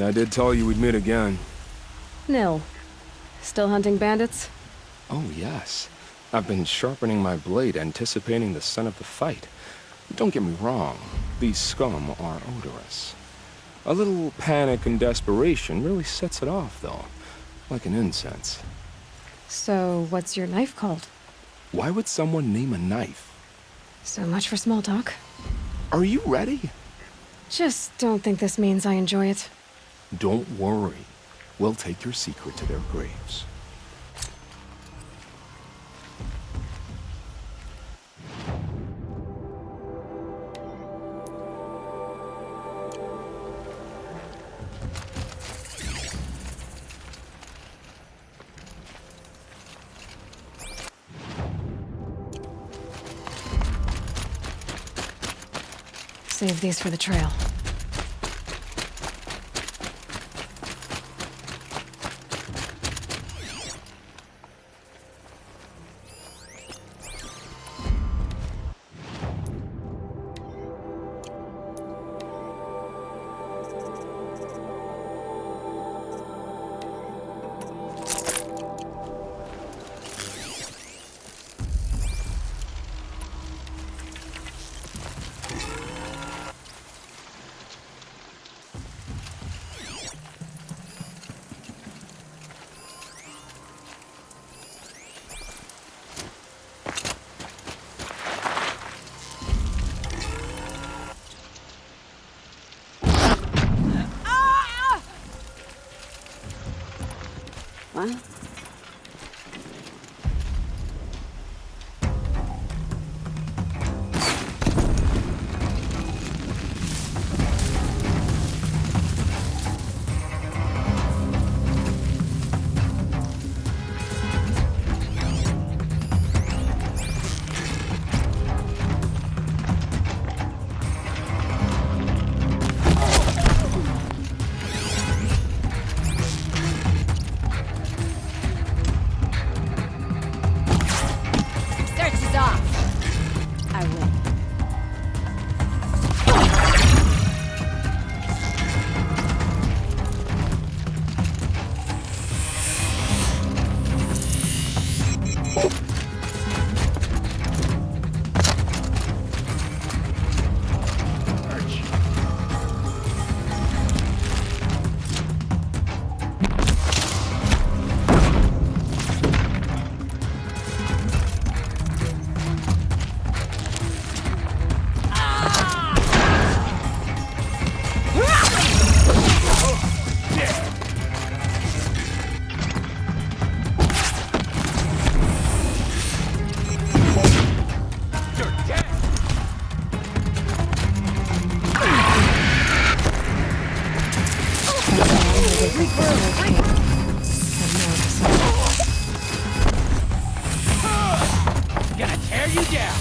I did tell you we'd meet again. Nil. Still hunting bandits? Oh, yes. I've been sharpening my blade, anticipating the scent of the fight. Don't get me wrong, these scum are odorous. A little panic and desperation really sets it off, though. Like an incense. So, what's your knife called? Why would someone name a knife? So much for small talk. Are you ready? Just don't think this means I enjoy it. Don't worry. We'll take your secret to their graves. Save these for the trail. What? Gonna tear you down!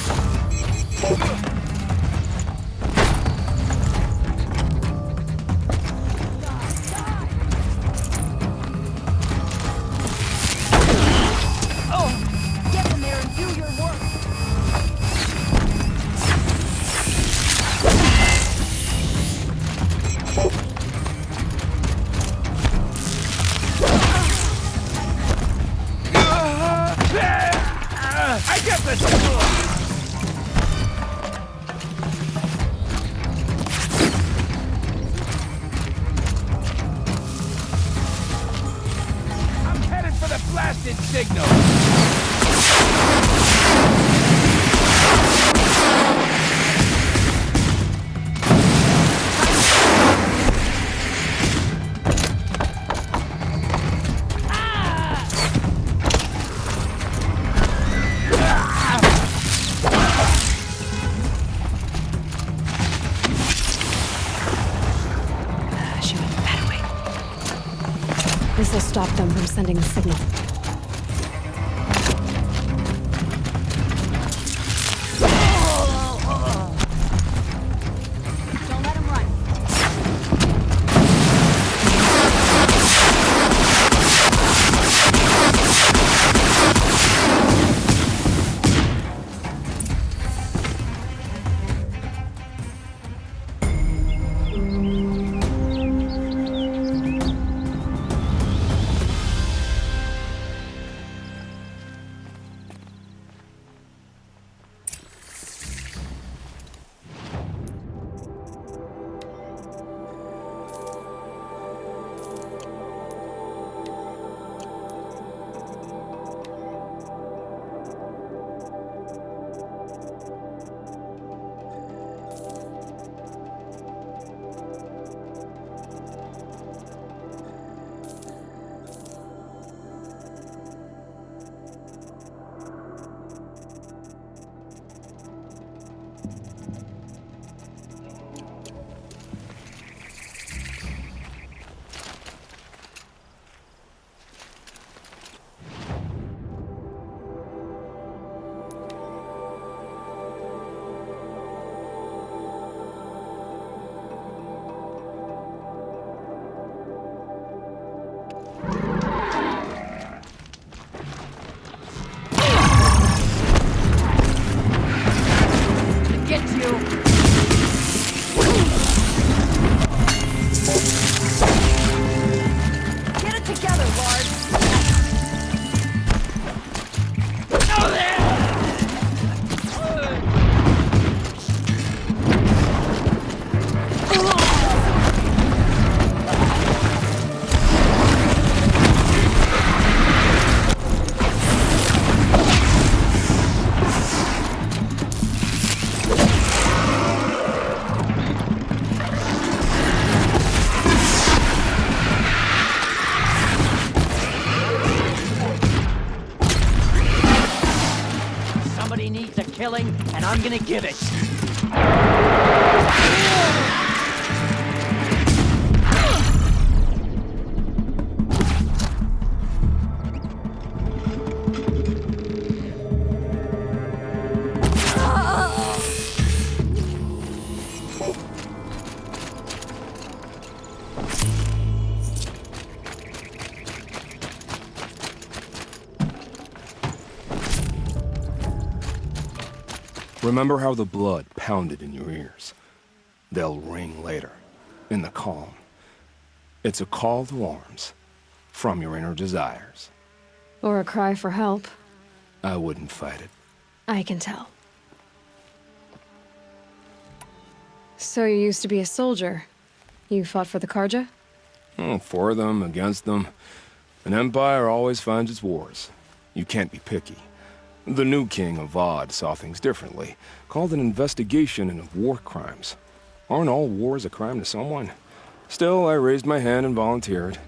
I get this! I'm headed for the blasted signal! This will stop them from sending a signal. Don't let him run. killing, and I'm gonna give it. Remember how the blood pounded in your ears. They'll ring later, in the calm. It's a call to arms, from your inner desires. Or a cry for help. I wouldn't fight it. I can tell. So you used to be a soldier. You fought for the Karja? For them, against them. An empire always finds its wars. You can't be picky. The new king Avad saw things differently, called an investigation into war crimes. Aren't all wars a crime to someone? Still, I raised my hand and volunteered.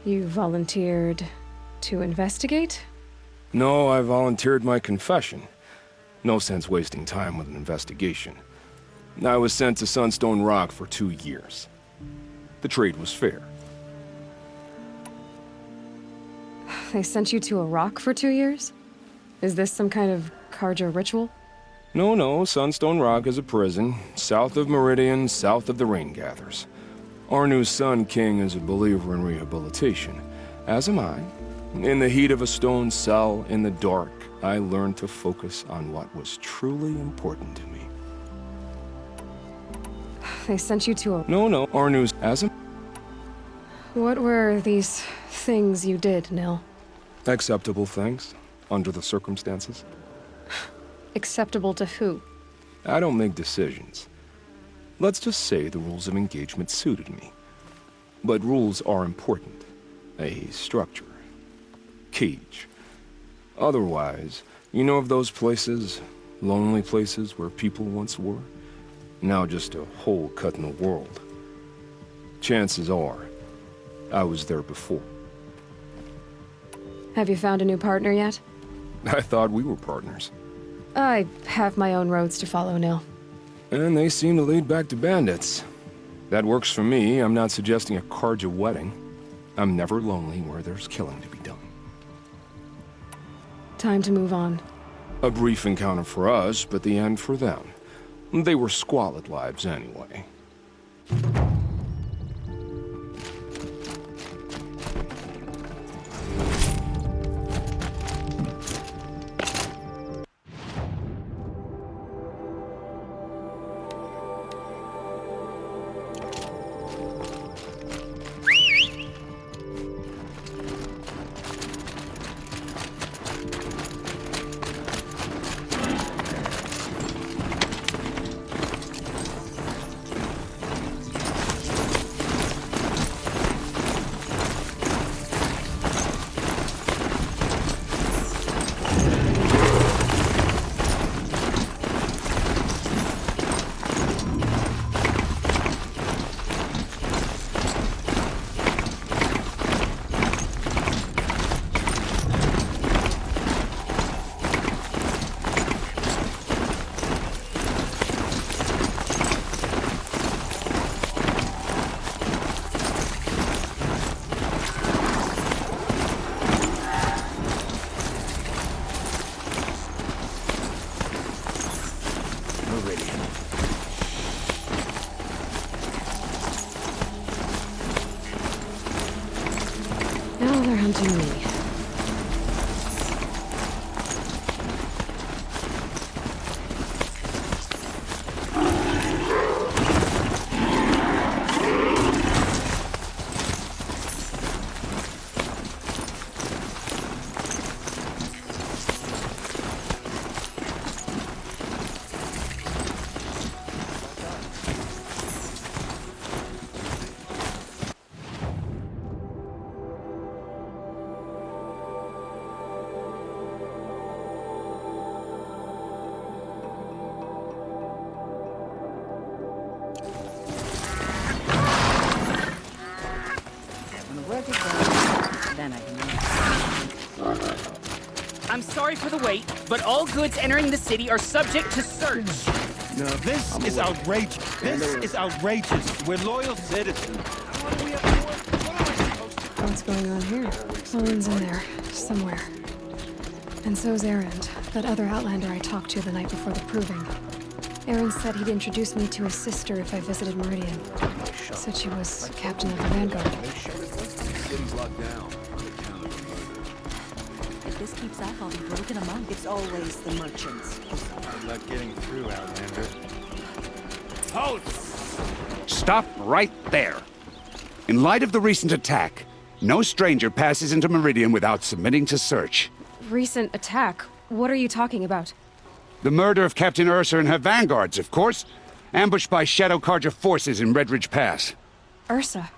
You volunteered to investigate? No, I volunteered my confession. No sense wasting time with an investigation. I was sent to Sunstone Rock for 2 years. The trade was fair. They sent you to a rock for 2 years? Is this some kind of Karja ritual? No, Sunstone Rock is a prison, south of Meridian, south of the Rain Gathers. Our new Sun King is a believer in rehabilitation, as am I. In the heat of a stone cell, in the dark, I learned to focus on what was truly important to me. They sent you to a... No, our new... as am... What were these things you did, Nil? Acceptable things, under the circumstances. Acceptable to who? I don't make decisions. Let's just say the rules of engagement suited me. But rules are important. A structure. Cage. Otherwise, you know of those places, lonely places where people once were? Now just a hole cut in the world. Chances are, I was there before. Have you found a new partner yet? I thought we were partners. I have my own roads to follow, Nil. And they seem to lead back to bandits. That works for me. I'm not suggesting a Karja wedding. I'm never lonely where there's killing to be done. Time to move on. A brief encounter for us, but the end for them. They were squalid lives anyway. Now they're hunting me. When the work is done, then I can... I'm sorry for the wait, but all goods entering the city are subject to search. No, this is outrageous. This is outrageous. We're loyal citizens. What's going on here? Olin's in there, somewhere. And so's Erend, that other Outlander I talked to the night before the proving. Erend said he'd introduce me to his sister if I visited Meridian. Said she was captain of the Vanguard. City's locked down on account of the murder. If this keeps up, I'll be broke in a month. It's always the merchants. Good luck getting through, Outlander. Hold! Stop right there. In light of the recent attack, no stranger passes into Meridian without submitting to search. Recent attack? What are you talking about? The murder of Captain Ursa and her vanguards, of course. Ambushed by Shadow Carja forces in Redridge Pass. Ursa?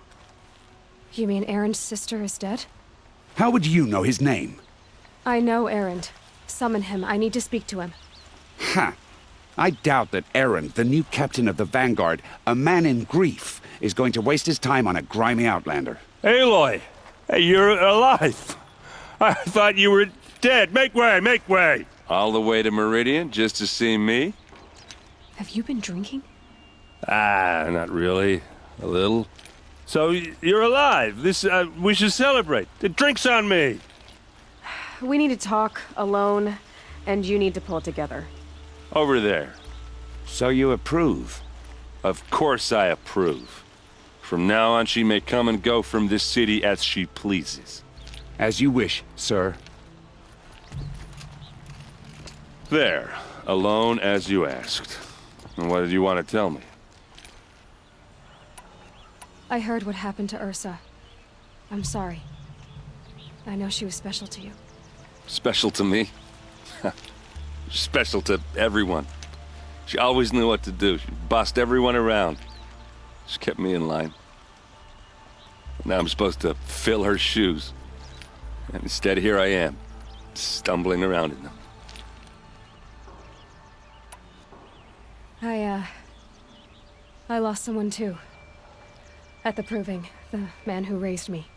You mean Erend's sister is dead? How would you know his name? I know Erend. Summon him. I need to speak to him. Ha! I doubt that Erend, the new captain of the Vanguard, a man in grief, is going to waste his time on a grimy outlander. Aloy! Hey, you're alive! I thought you were dead. Make way, make way! All the way to Meridian just to see me? Have you been drinking? Ah, not really. A little. So, you're alive. We should celebrate. The drink's on me. We need to talk, alone, and you need to pull it together. Over there. So you approve? Of course I approve. From now on, she may come and go from this city as she pleases. As you wish, sir. There. Alone as you asked. And what did you want to tell me? I heard what happened to Ursa. I'm sorry. I know she was special to you. Special to me? Special to everyone. She always knew what to do. She bossed everyone around. She kept me in line. Now I'm supposed to fill her shoes. And instead, here I am, stumbling around in them. I lost someone too. At the proving, the man who raised me.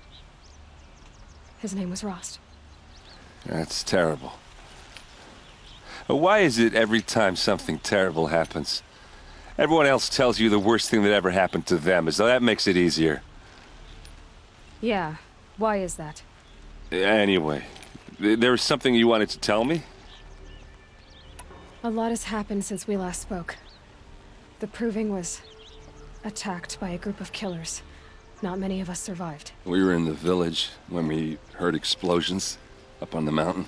His name was Rost. That's terrible. Why is it every time something terrible happens, everyone else tells you the worst thing that ever happened to them, as though that makes it easier? Yeah, why is that? Anyway, there was something you wanted to tell me? A lot has happened since we last spoke. The proving was attacked by a group of killers. Not many of us survived. We were in the village when we heard explosions up on the mountain.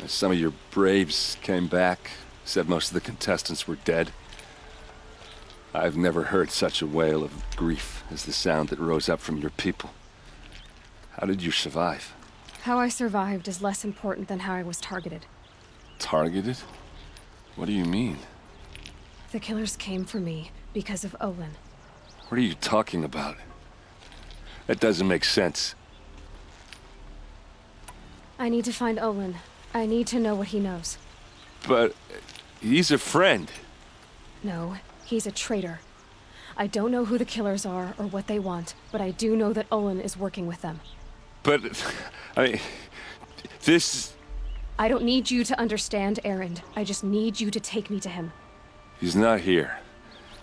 Some of your braves came back, said most of the contestants were dead. I've never heard such a wail of grief as the sound that rose up from your people. How did you survive? How I survived is less important than how I was targeted. Targeted? What do you mean? The killers came for me because of Olin. What are you talking about? That doesn't make sense. I need to find Olin. I need to know what he knows. But he's a friend. No, he's a traitor. I don't know who the killers are or what they want, but I do know that Olin is working with them. But, I mean, this... I don't need you to understand, Erend. I just need you to take me to him. He's not here.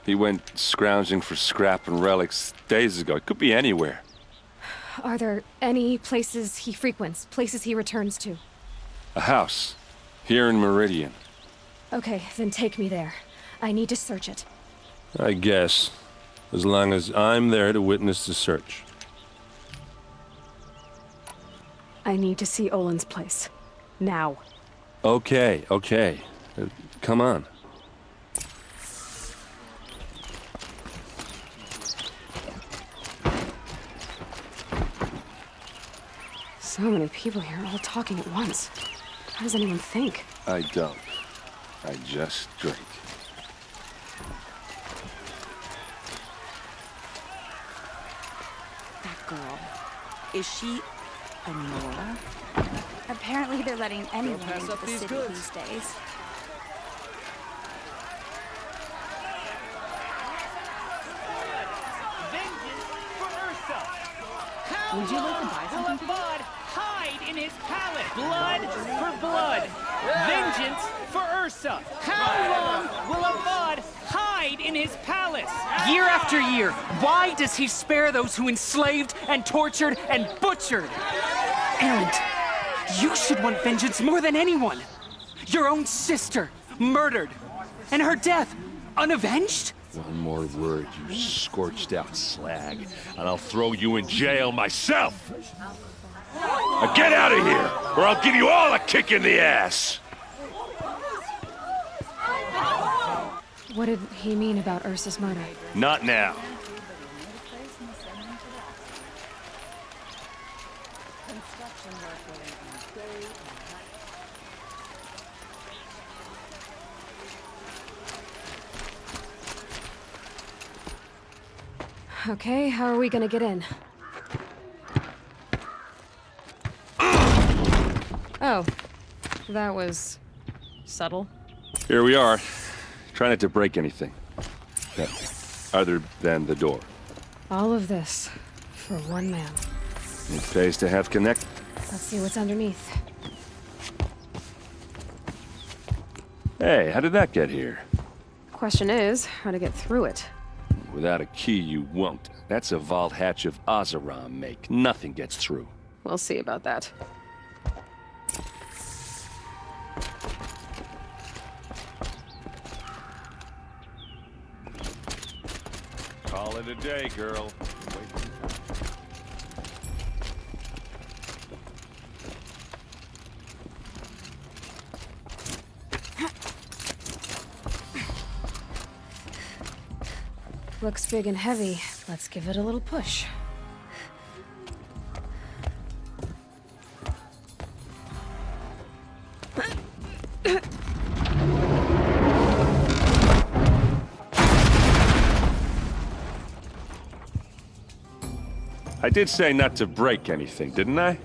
He went scrounging for scrap and relics days ago. It could be anywhere. Are there any places he frequents, places he returns to? A house. Here in Meridian. Okay, then take me there. I need to search it. I guess. As long as I'm there to witness the search. I need to see Olin's place. Now. Okay, okay. Come on. So many people here, all talking at once. How does anyone think? I don't. I just drink. That girl. Is she a Nora? Apparently they're letting anyone into the city these days. Would you like to buy something today? hide in his palace. Blood for blood. Vengeance for Ursa. How long will Avad hide in his palace? Year after year, why does he spare those who enslaved and tortured and butchered? Erend, you should want vengeance more than anyone. Your own sister, murdered. And her death, unavenged? One more word, you scorched out slag, and I'll throw you in jail myself! Now get out of here, or I'll give you all a kick in the ass! What did he mean about Ursa's murder? Not now. Okay, how are we gonna get in? Oh, that was subtle. Here we are. Try not to break anything. Yeah. Other than the door. All of this for one man. It pays to have connect. Let's see what's underneath. Hey, how did that get here? Question is, how to get through it. Without a key, you won't. That's a vault hatch of Oseram make. Nothing gets through. We'll see about that. Call it a day, girl. Looks big and heavy. Let's give it a little push. I did say not to break anything, didn't I?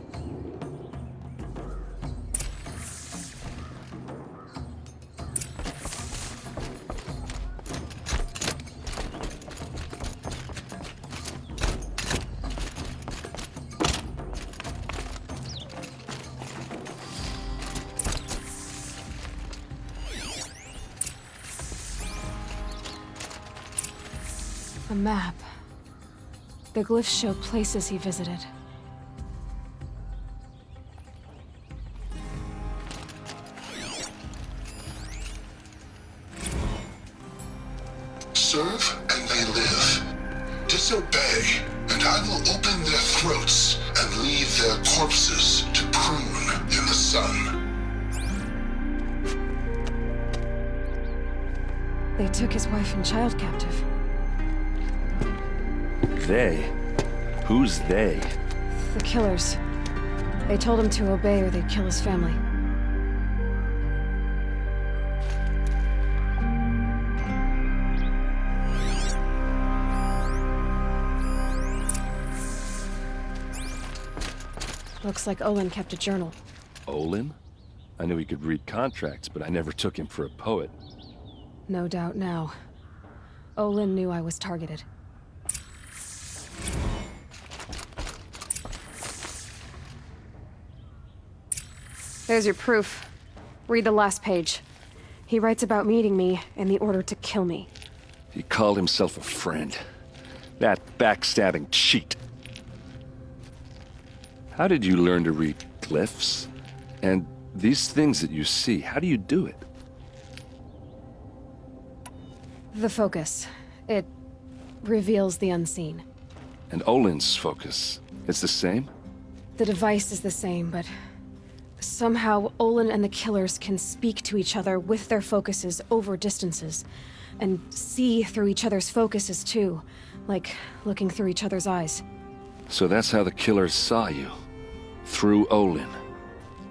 A map. The glyphs show places he visited. Serve and they live. Disobey, and I will open their throats and leave their corpses to prune in the sun. They took his wife and child captive. They? Who's they? The killers. They told him to obey or they'd kill his family. Looks like Olin kept a journal. Olin? I knew he could read contracts, but I never took him for a poet. No doubt now. Olin knew I was targeted. There's your proof. Read the last page. He writes about meeting me and the order to kill me. He called himself a friend. That backstabbing cheat. How did you learn to read glyphs? And these things that you see, how do you do it? The focus. It reveals the unseen. And Olin's focus, it's the same? The device is the same, but somehow Olin and the killers can speak to each other with their focuses over distances, and see through each other's focuses too, like looking through each other's eyes. So that's how the killers saw you? Through Olin?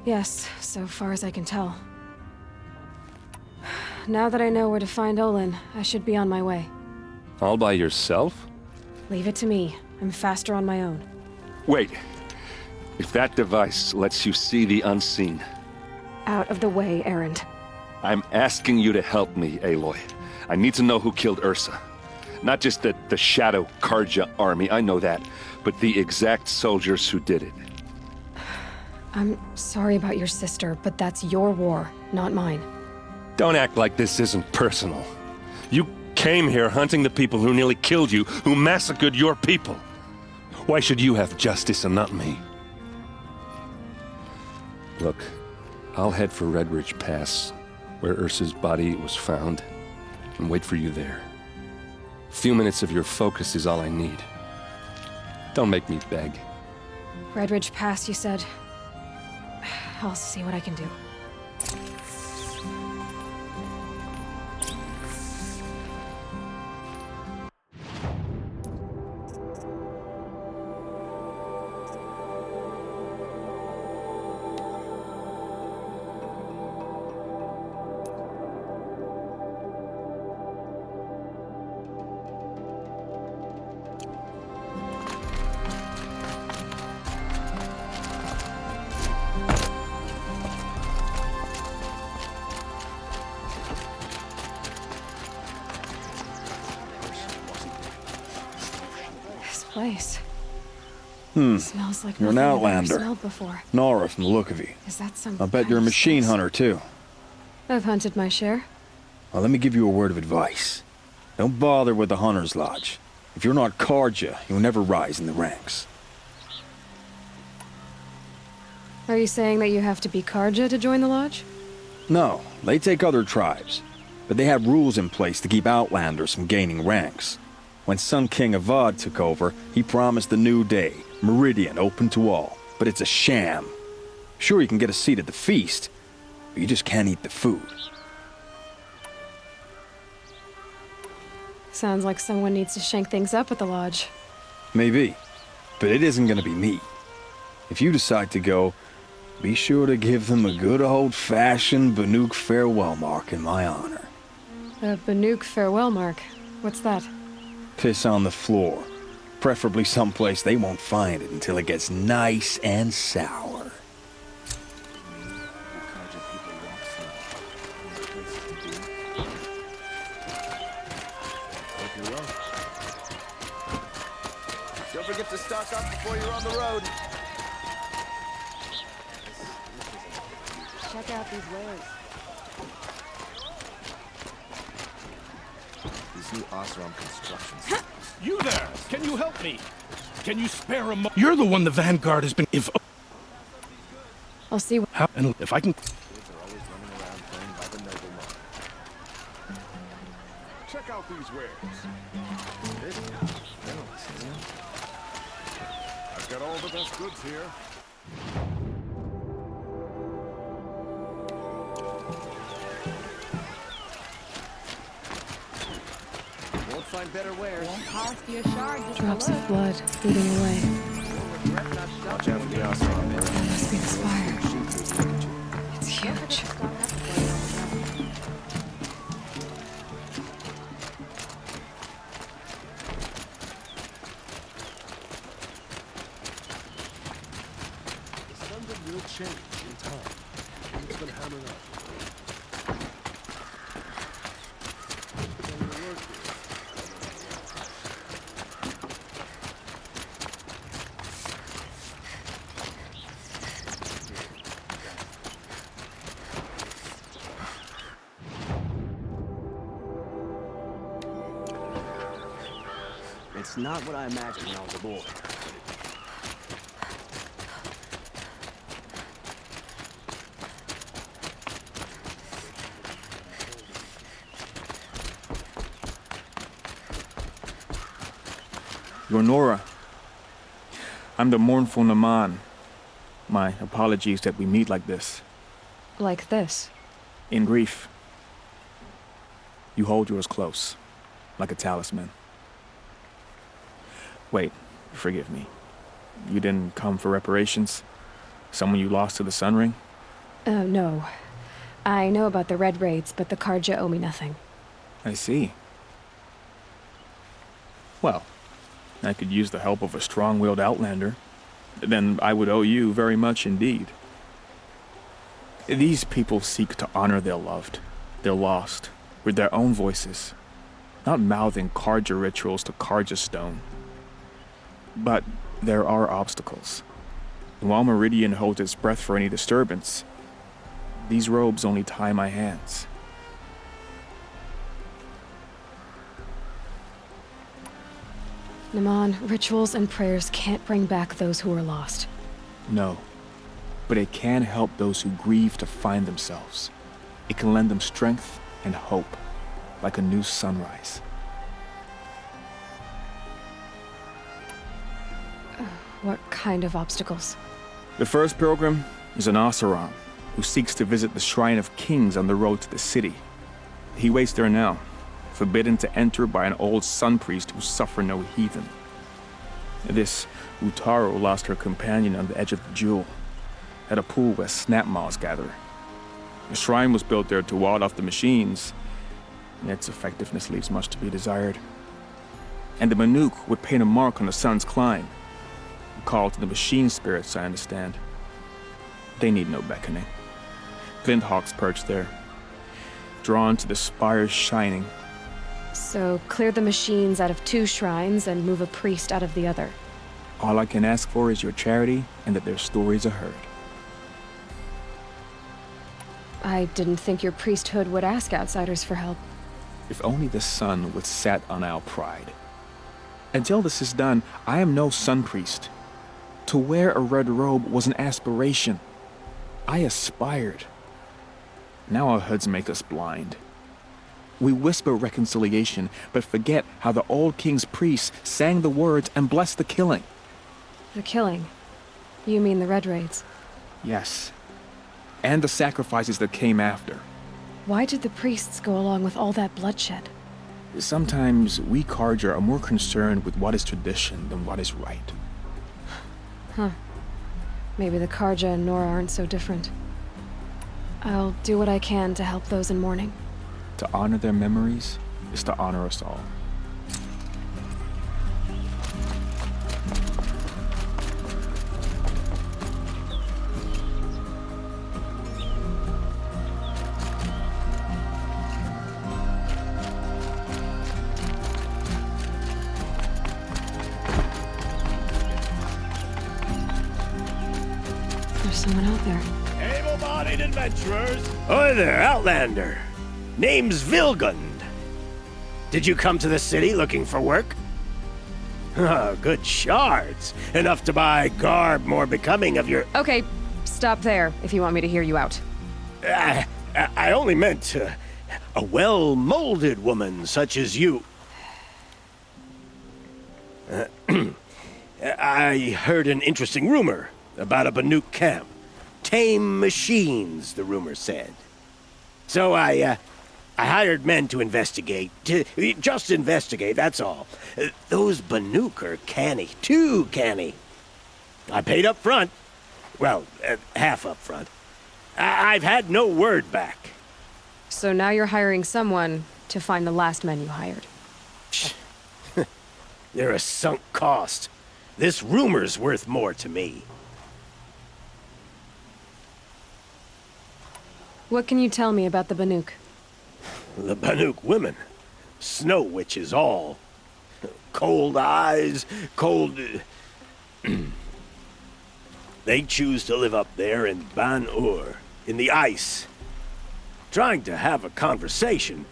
Yes, so far as I can tell. Now that I know where to find Olin, I should be on my way. All by yourself? Leave it to me. I'm faster on my own. Wait. If that device lets you see the unseen... Out of the way, Erend. I'm asking you to help me, Aloy. I need to know who killed Ursa. Not just the Shadow Karja army, I know that, but the exact soldiers who did it. I'm sorry about your sister, but that's your war, not mine. Don't act like this isn't personal. You came here hunting the people who nearly killed you, who massacred your people. Why should you have justice and not me? Look, I'll head for Red Ridge Pass, where Ursa's body was found, and wait for you there. A few minutes of your focus is all I need. Don't make me beg. Red Ridge Pass, you said? I'll see what I can do. Place. Smells like You're an nothing I've ever outlander. smelled before. Nora from the look of you. Is that some I bet you're a kind of machine spice? hunter, too. I've hunted my share. Well, let me give you a word of advice. Don't bother with the Hunter's Lodge. If you're not Carja, you'll never rise in the ranks. Are you saying that you have to be Carja to join the lodge? No, they take other tribes. But they have rules in place to keep outlanders from gaining ranks. When Sun King Avad took over, he promised a new day, Meridian open to all. But it's a sham. Sure, you can get a seat at the feast, but you just can't eat the food. Sounds like someone needs to shank things up at the lodge. Maybe, but it isn't gonna be me. If you decide to go, be sure to give them a good old-fashioned Banuk farewell mark in my honor. A Banuk farewell mark. What's that? Piss on the floor. Preferably someplace they won't find it until it gets nice and sour. Don't forget to stock up before you're on the road. Check out these wares. These new Osram constructions. You there! Can you help me? Can you spare a mo- You're the one the Vanguard has been. If I'll see what. how, and if I can. Kids are always running around playing by the nobleman. Check out these wares. This is generous, isn't it? I've got all the best goods here. Won't find better wares. Drops of blood leading away. Watch out for the Osram. That must be the spire. It's huge. The sun will change in time. It's been hammering up. It's not what I imagined when I was a boy. You're Nora. I'm the mournful Naman. My apologies that we meet like this. Like this. In grief. You hold yours close, like a talisman. Wait, forgive me. You didn't come for reparations? Someone you lost to the Sun Ring? No. I know about the Red Raids, but the Carja owe me nothing. I see. Well, I could use the help of a strong-willed outlander. Then I would owe you very much indeed. These people seek to honor their loved, their lost, with their own voices, not mouthing Carja rituals to Carja stone. But there are obstacles. And while Meridian holds its breath for any disturbance, these robes only tie my hands. Naman, rituals and prayers can't bring back those who are lost. No, but it can help those who grieve to find themselves. It can lend them strength and hope, like a new sunrise. What kind of obstacles? The first pilgrim is an Oseram, who seeks to visit the Shrine of Kings on the road to the city. He waits there now, forbidden to enter by an old sun priest who suffer no heathen. This Utaru lost her companion on the edge of the Jewel, at a pool where snap moths gather. The shrine was built there to ward off the machines, and its effectiveness leaves much to be desired. And the Banuk would paint a mark on the sun's climb, a call to the machine spirits, I understand. They need no beckoning. Glinthawks perch there, drawn to the spires shining. So clear the machines out of 2 shrines and move a priest out of the other. All I can ask for is your charity and that their stories are heard. I didn't think your priesthood would ask outsiders for help. If only the sun would set on our pride. Until this is done, I am no sun priest. To wear a red robe was an aspiration. I aspired. Now our hoods make us blind. We whisper reconciliation, but forget how the old king's priests sang the words and blessed the killing. The killing? You mean the Red Raids? Yes. And the sacrifices that came after. Why did the priests go along with all that bloodshed? Sometimes we Carja are more concerned with what is tradition than what is right. Huh. Maybe the Carja and Nora aren't so different. I'll do what I can to help those in mourning. To honor their memories is to honor us all. There's someone out there. Able-bodied adventurers! Hi there, Outlander. Name's Vilgund. Did you come to the city looking for work? Good shards. Enough to buy garb more becoming of your... Okay, stop there if you want me to hear you out. I only meant a well-molded woman such as you. I heard an interesting rumor about a Banuk camp. Tame machines, the rumor said. So I hired men to investigate. Just investigate, that's all. Those Banuk are canny, too canny. I paid up front. Well, half up front. I've had no word back. So now you're hiring someone to find the last men you hired. They're a sunk cost. This rumor's worth more to me. What can you tell me about the Banuk? The Banuk women. Snow witches all. Cold eyes, cold... They choose to live up there in Ban-Ur, in the ice. Trying to have a conversation,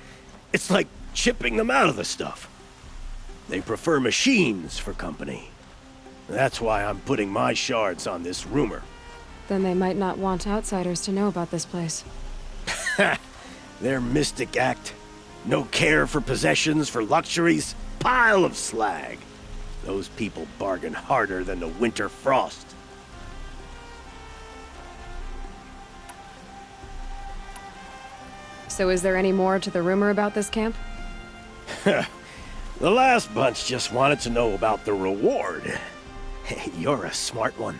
it's like chipping them out of the stuff. They prefer machines for company. That's why I'm putting my shards on this rumor. Then they might not want outsiders to know about this place. Their mystic act. No care for possessions, for luxuries. Pile of slag. Those people bargain harder than the winter frost. So is there any more to the rumor about this camp? The last bunch just wanted to know about the reward. You're a smart one.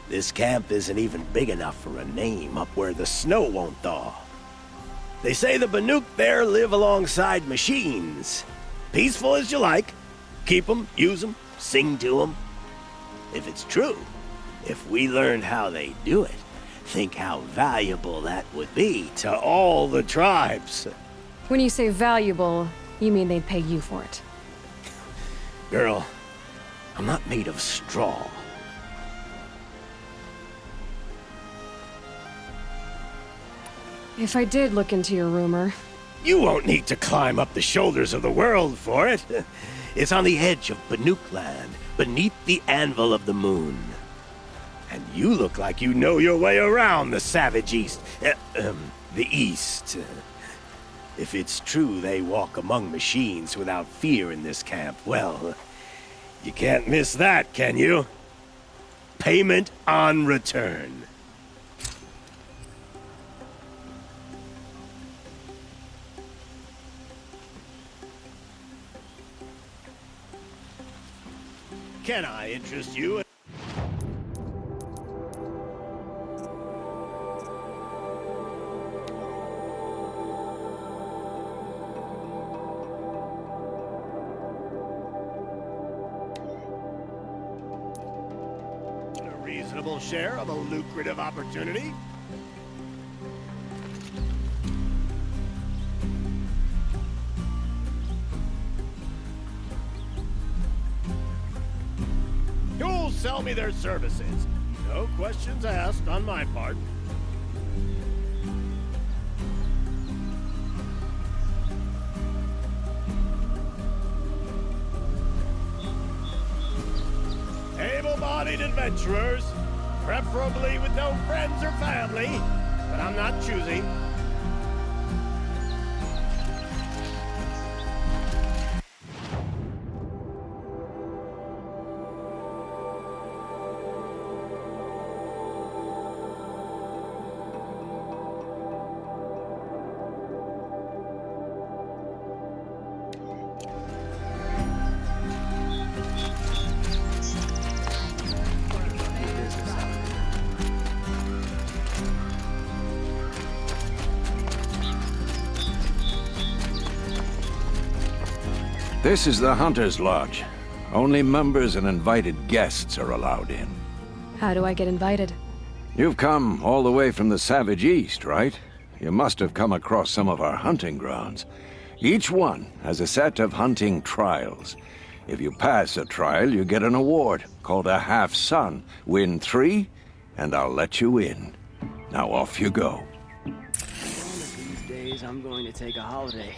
This camp isn't even big enough for a name up where the snow won't thaw. They say the Banuk there live alongside machines. Peaceful as you like. Keep them, use them, sing to them. If it's true, if we learned how they do it, think how valuable that would be to all the tribes. When you say valuable, you mean they'd pay you for it. Girl, I'm not made of straw. If I did look into your rumor... You won't need to climb up the shoulders of the world for it. It's on the edge of Banuk land, beneath the anvil of the moon. And you look like you know your way around the savage east. The east. If it's true they walk among machines without fear in this camp, well, you can't miss that, can you? Payment on return. Can I interest you in... a reasonable share of a lucrative opportunity? Who'll sell me their services? No questions asked on my part. Able-bodied adventurers, preferably with no friends or family, but I'm not choosy. This is the Hunter's Lodge. Only members and invited guests are allowed in. How do I get invited? You've come all the way from the Savage East, right? You must have come across some of our hunting grounds. Each one has a set of hunting trials. If you pass a trial, you get an award called a half-sun. Win 3, and I'll let you in. Now off you go. One of these days, I'm going to take a holiday.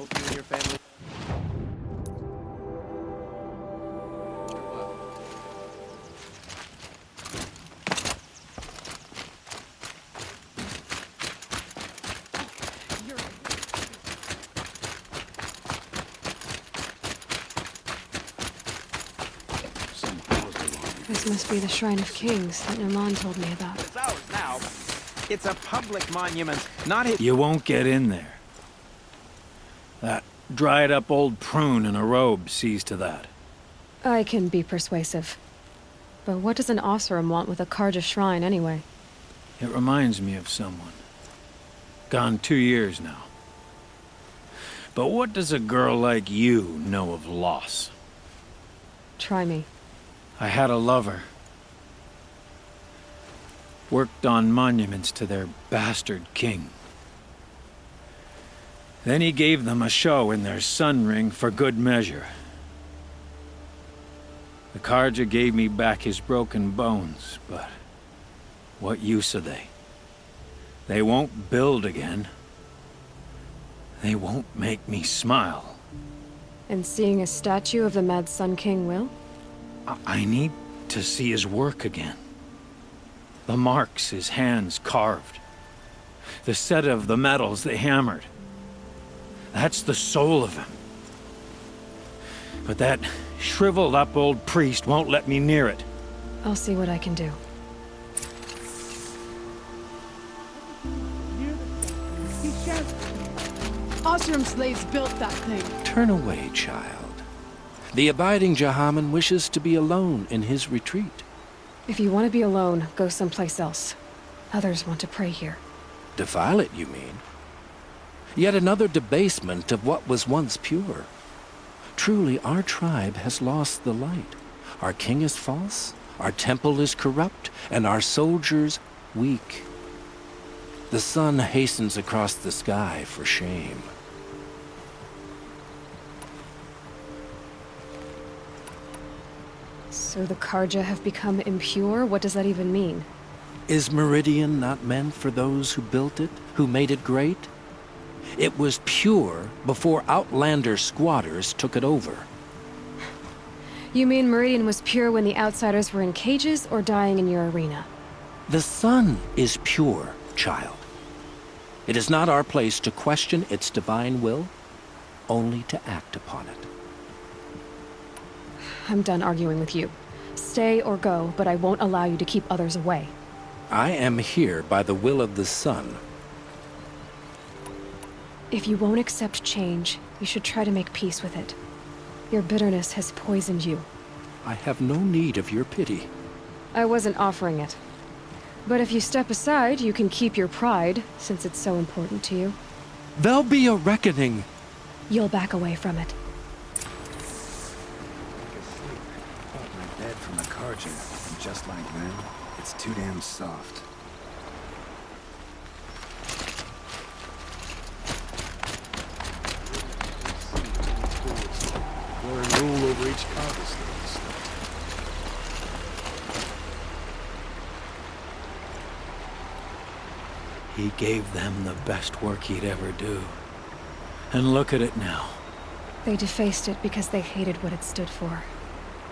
Hope you and your family... This must be the Shrine of Kings that Naman told me about. It's ours now. It's a public monument, not his... You won't get in there. That dried-up old prune in a robe sees to that. I can be persuasive. But what does an Oseram want with a Carja shrine, anyway? It reminds me of someone. Gone 2 years now. But what does a girl like you know of loss? Try me. I had a lover. Worked on monuments to their bastard king. Then he gave them a show in their sun ring for good measure. The Carja gave me back his broken bones, but what use are they? They won't build again. They won't make me smile. And seeing a statue of the Mad Sun King will? I need to see his work again. The marks his hands carved. The set of the metals they hammered. That's the soul of him. But that shriveled up old priest won't let me near it. I'll see what I can do. Osram slaves built that thing. Turn away, child. The abiding Jahaman wishes to be alone in his retreat. If you want to be alone, go someplace else. Others want to pray here. Defile it, you mean? Yet another debasement of what was once pure. Truly, our tribe has lost the light. Our king is false, our temple is corrupt, and our soldiers weak. The sun hastens across the sky for shame. So the Karja have become impure? What does that even mean? Is Meridian not meant for those who built it, who made it great? It was pure before Outlander squatters took it over. You mean Meridian was pure when the outsiders were in cages or dying in your arena? The sun is pure, child. It is not our place to question its divine will, only to act upon it. I'm done arguing with you. Stay or go, but I won't allow you to keep others away. I am here by the will of the sun. If you won't accept change, you should try to make peace with it. Your bitterness has poisoned you. I have no need of your pity. I wasn't offering it. But if you step aside, you can keep your pride, since it's so important to you. There'll be a reckoning. You'll back away from it. Bought my bed from a Karja, and just like them, it's too damn soft. Learn rule over each cobblestone. He gave them the best work he'd ever do. And look at it now. They defaced it because they hated what it stood for.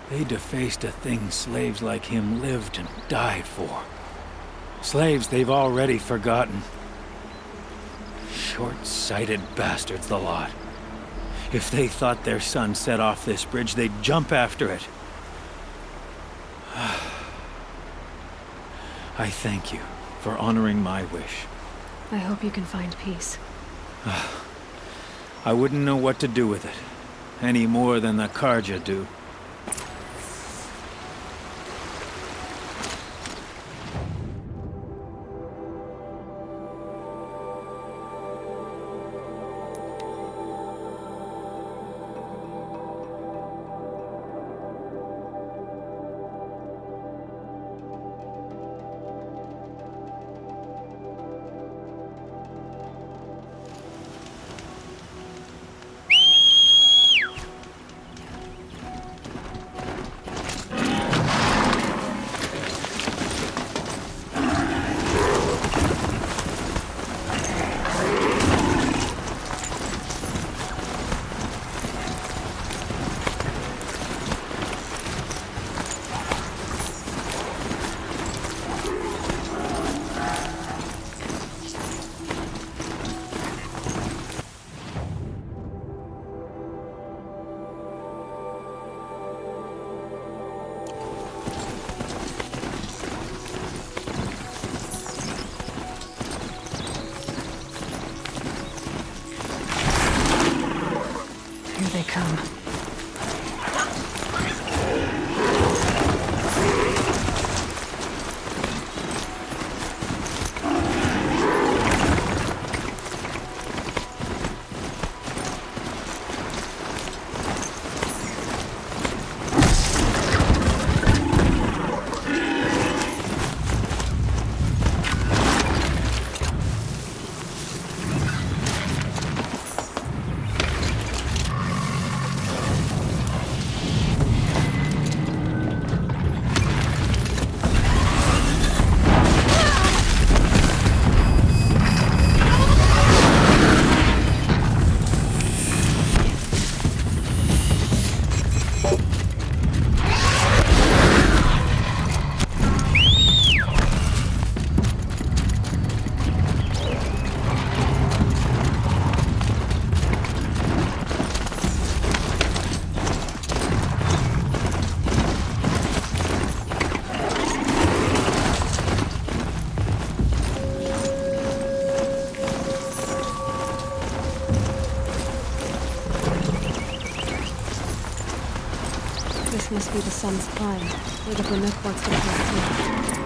They defaced a thing slaves like him lived and died for. Slaves they've already forgotten. Short-sighted bastards, the lot. If they thought their son set off this bridge, they'd jump after it. I thank you for honoring my wish. I hope you can find peace. I wouldn't know what to do with it, any more than the Karja do. Here they come. Must be the sun's climb, where the Banuk wants to camp too.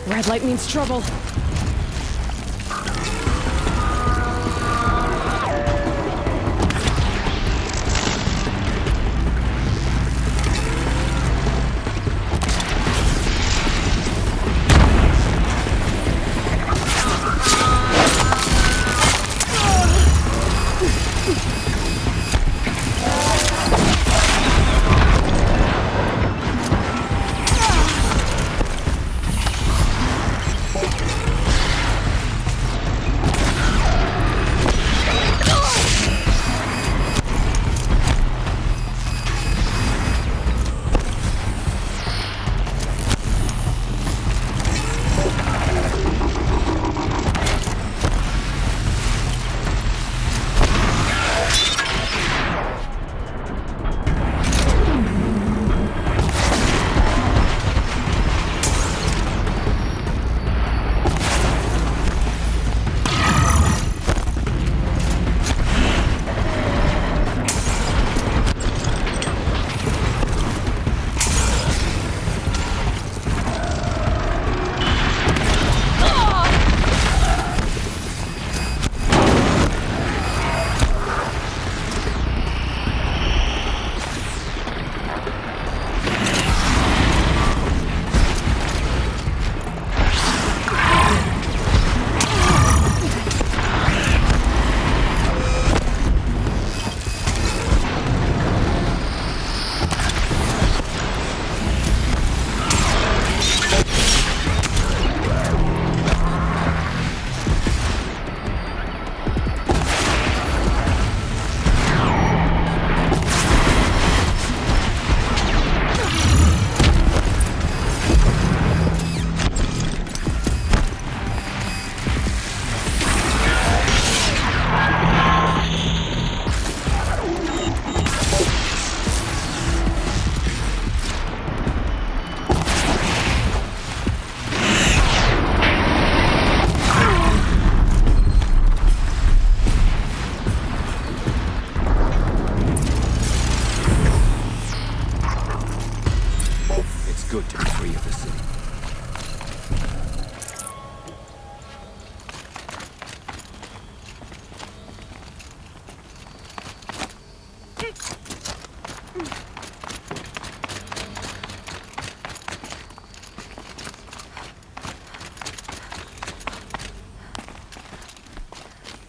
Red light means trouble. good to be free of the city.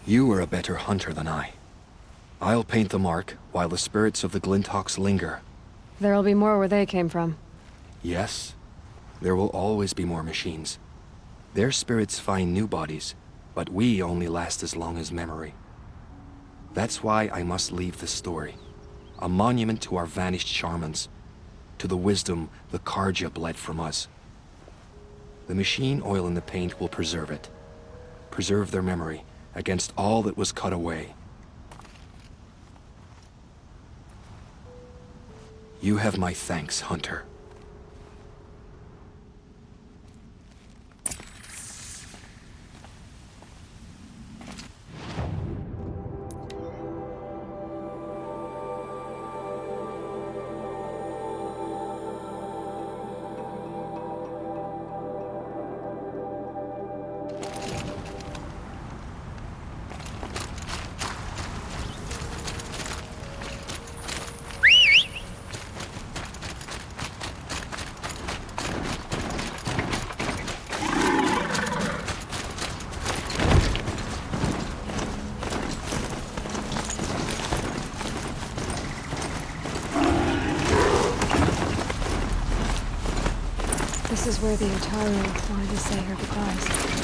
You are a better hunter than I. I'll paint the mark while the spirits of the Glinthawks linger. There'll be more where they came from. Yes, there will always be more machines. Their spirits find new bodies, but we only last as long as memory. That's why I must leave the story. A monument to our vanished shamans, to the wisdom the Karja bled from us. The machine oil in the paint will preserve it. Preserve their memory against all that was cut away. You have my thanks, Hunter. This is where the Otaru wanted to say her goodbyes.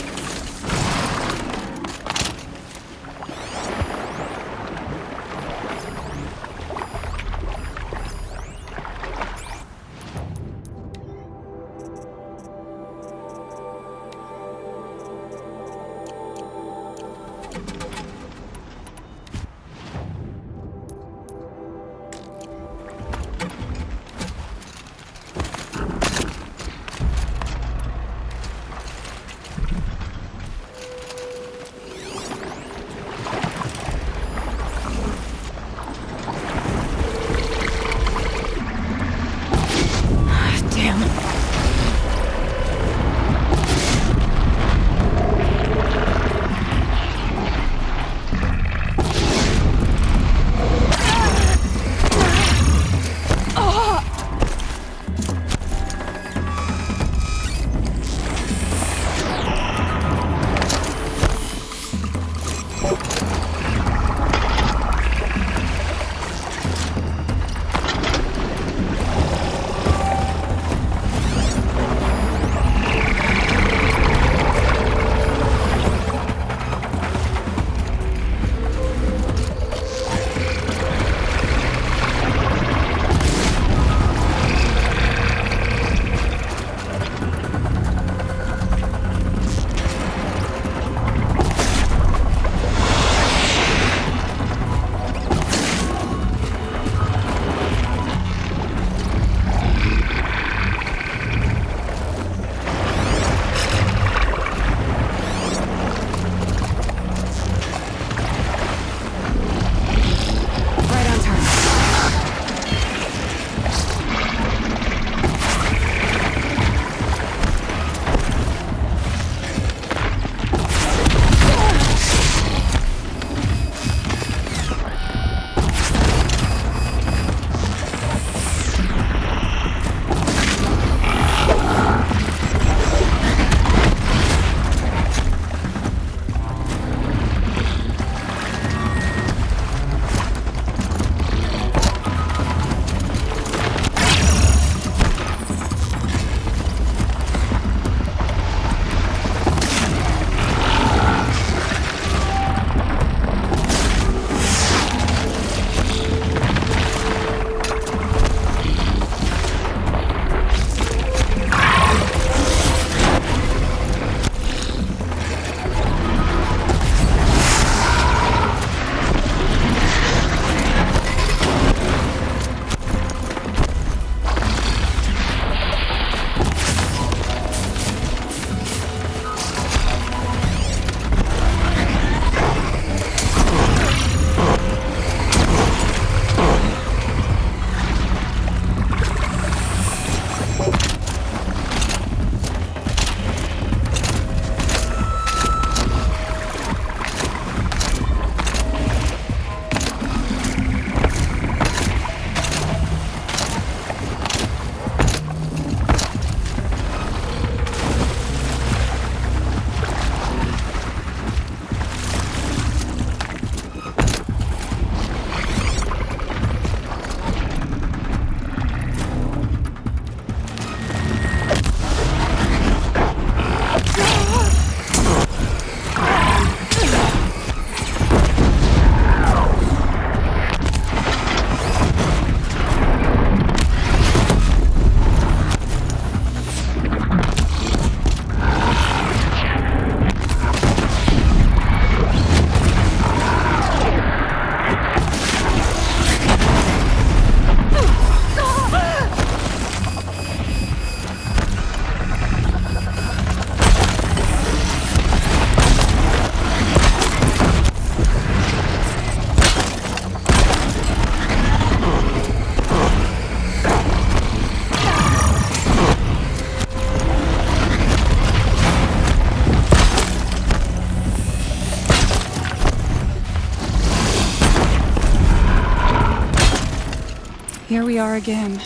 Here we are again,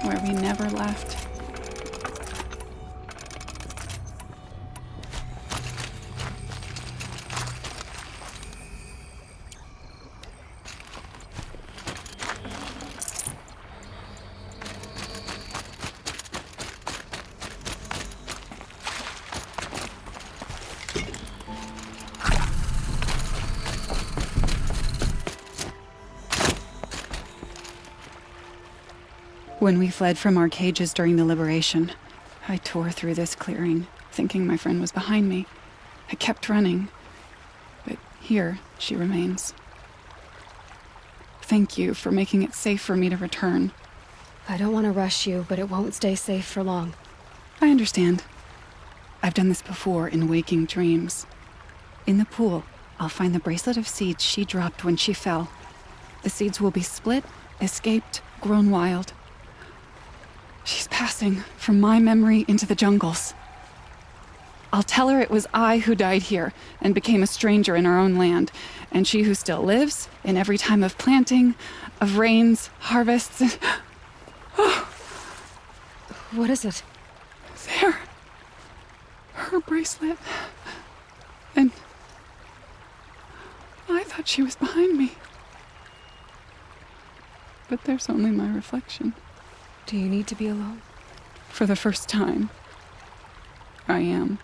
where we never left. When we fled from our cages during the liberation, I tore through this clearing, thinking my friend was behind me. I kept running, but here she remains. Thank you for making it safe for me to return. I don't want to rush you, but it won't stay safe for long. I understand. I've done this before in waking dreams. In the pool, I'll find the bracelet of seeds she dropped when she fell. The seeds will be split, escaped, grown wild. She's passing from my memory into the jungles. I'll tell her it was I who died here and became a stranger in our own land, and she who still lives in every time of planting, of rains, harvests, and... Oh. What is it? There. Her bracelet. And I thought she was behind me. But there's only my reflection. Do you need to be alone? For the first time, I am.